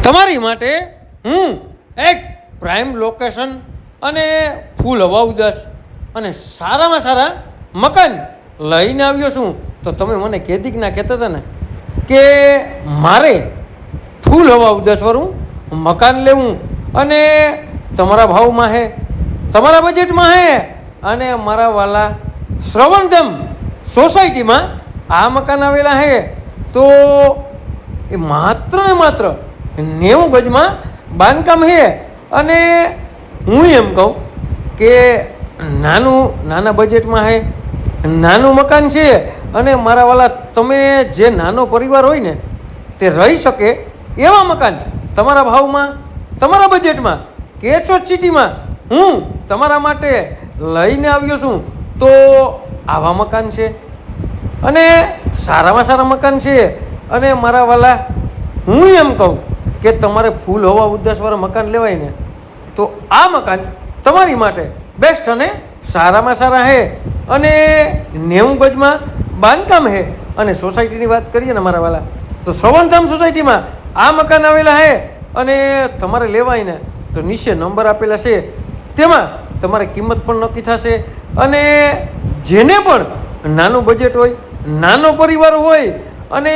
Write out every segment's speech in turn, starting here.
તમારી માટે હું એક પ્રાઇમ લોકેશન અને ફૂલ હવા ઉદાસ અને સારામાં સારા મકાન લઈને આવ્યો છું. તો તમે મને કેદીક ના કહેતા હતા ને કે મારે ફૂલ હવા ઉદાસવાળું મકાન લેવું અને તમારા ભાવમાં હે, તમારા બજેટમાં હે અને મારા વાલા શ્રવણધામ સોસાયટીમાં આ મકાન આવેલા હે. તો એ માત્ર ને માત્ર 90 ગજમાં બાંધકામ છે. અને હું એમ કહું કે નાના બજેટમાં છે, નાનું મકાન છે અને મારા વાલા તમે જે નાનો પરિવાર હોય ને તે રહી શકે એવા મકાન તમારા ભાવમાં, તમારા બજેટમાં, કેશોદ સિટીમાં હું તમારા માટે લઈને આવ્યો છું. તો આવા મકાન છે અને સારામાં સારા મકાન છે. અને મારા વાલા હું એમ કહું કે તમારે ફૂલ હવા ઉદાસવાળા મકાન લેવાય ને તો આ મકાન તમારી માટે બેસ્ટ અને સારામાં સારા છે. અને 90 ગજમાં બાંધકામ છે. અને સોસાયટીની વાત કરીએ ને મારા વાલા તો શ્રવણધામ સોસાયટીમાં આ મકાન આવેલા છે. અને તમારે લેવાય ને તો નીચે નંબર આપેલા છે, તેમાં તમારે કિંમત પણ નક્કી થશે. અને જેને પણ નાનું બજેટ હોય, નાનો પરિવાર હોય અને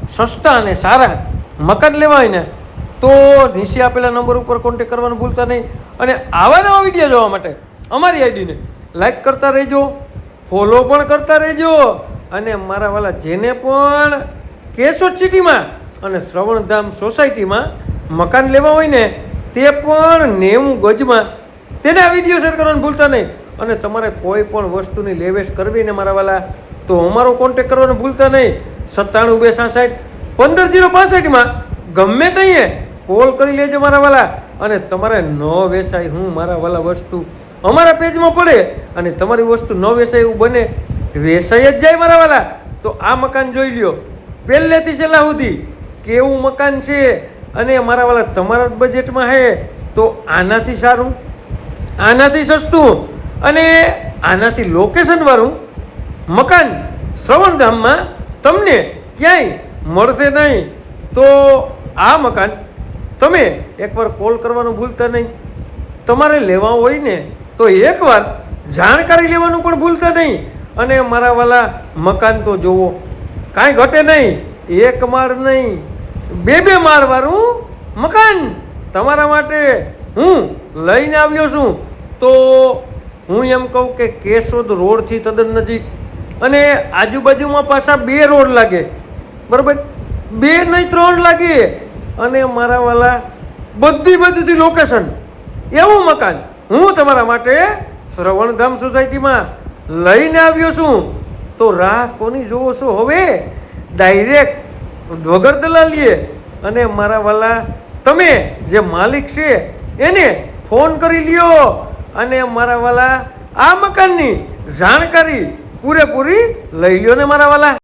સસ્તા અને સારા મકાન લેવાય ને તો નીચે આપેલા નંબર ઉપર કોન્ટેક કરવાનું ભૂલતા નહીં. અને આવા નવા વિડીયો જોવા માટે અમારી આઈડીને લાઈક કરતા રહેજો, ફોલો પણ કરતા રહેજો. અને મારા વાલા જેને પણ કેશોદ સિટીમાં અને શ્રવણધામ સોસાયટીમાં મકાન લેવા હોય ને તે પણ 90 ગજમાં તેને આ વિડીયો શેર કરવાનું ભૂલતા નહીં. અને તમારે કોઈ પણ વસ્તુની લેવેશ કરવી ને મારા વાલા તો અમારો કોન્ટેક કરવાનું ભૂલતા નહીં. 9726515065માં ગમે તઈએ કોલ કરી લેજો મારા વાલા. અને તમારે ન વેચાય હું મારા વાલા વસ્તુ અમારા પેજમાં પડે અને તમારી વસ્તુ ન વેચાય એવું બને, વેચાઈ જ જાય મારા વાલા તો આ મકાન જોઈ લ્યો પહેલેથી છેલ્લા સુધી કેવું મકાન છે. અને મારા વાલા તમારા જ બજેટમાં છે તો આનાથી સારું, આનાથી સસ્તું અને આનાથી લોકેશનવાળું મકાન શ્રવણધામમાં તમને ક્યાંય મળશે નહીં. તો આ મકાન તમે એકવાર કોલ કરવાનું ભૂલતા નહીં. તમારે લેવા હોય ને તો એકવાર જાણકારી લેવાનું પણ ભૂલતા નહીં. અને મારા વાલા મકાન તો જુઓ કાંઈ ઘટે નહીં, એક માળ નહીં 2 માળવાળું મકાન તમારા માટે હું લઈને આવ્યો છું. તો હું એમ કહું કે કેશોદ રોડથી તદ્દન નજીક અને આજુબાજુમાં પાછા 2 રોડ લાગે, બરાબર, 2 નહીં 3 લાગે. અને મારા વાલા બધીથી લોકેશન એવું મકાન હું તમારા માટે શ્રવણધામ સોસાયટીમાં લઈને આવ્યો છું. તો રાહ કોની જોવો છો હવે? ડાયરેક્ટ વગર દલાલીએ અને મારા વાલા તમે જે માલિક છે એને ફોન કરી લ્યો. અને મારા વાલા આ મકાનની જાણકારી પૂરેપૂરી લઈ લ્યો ને મારા વાલા.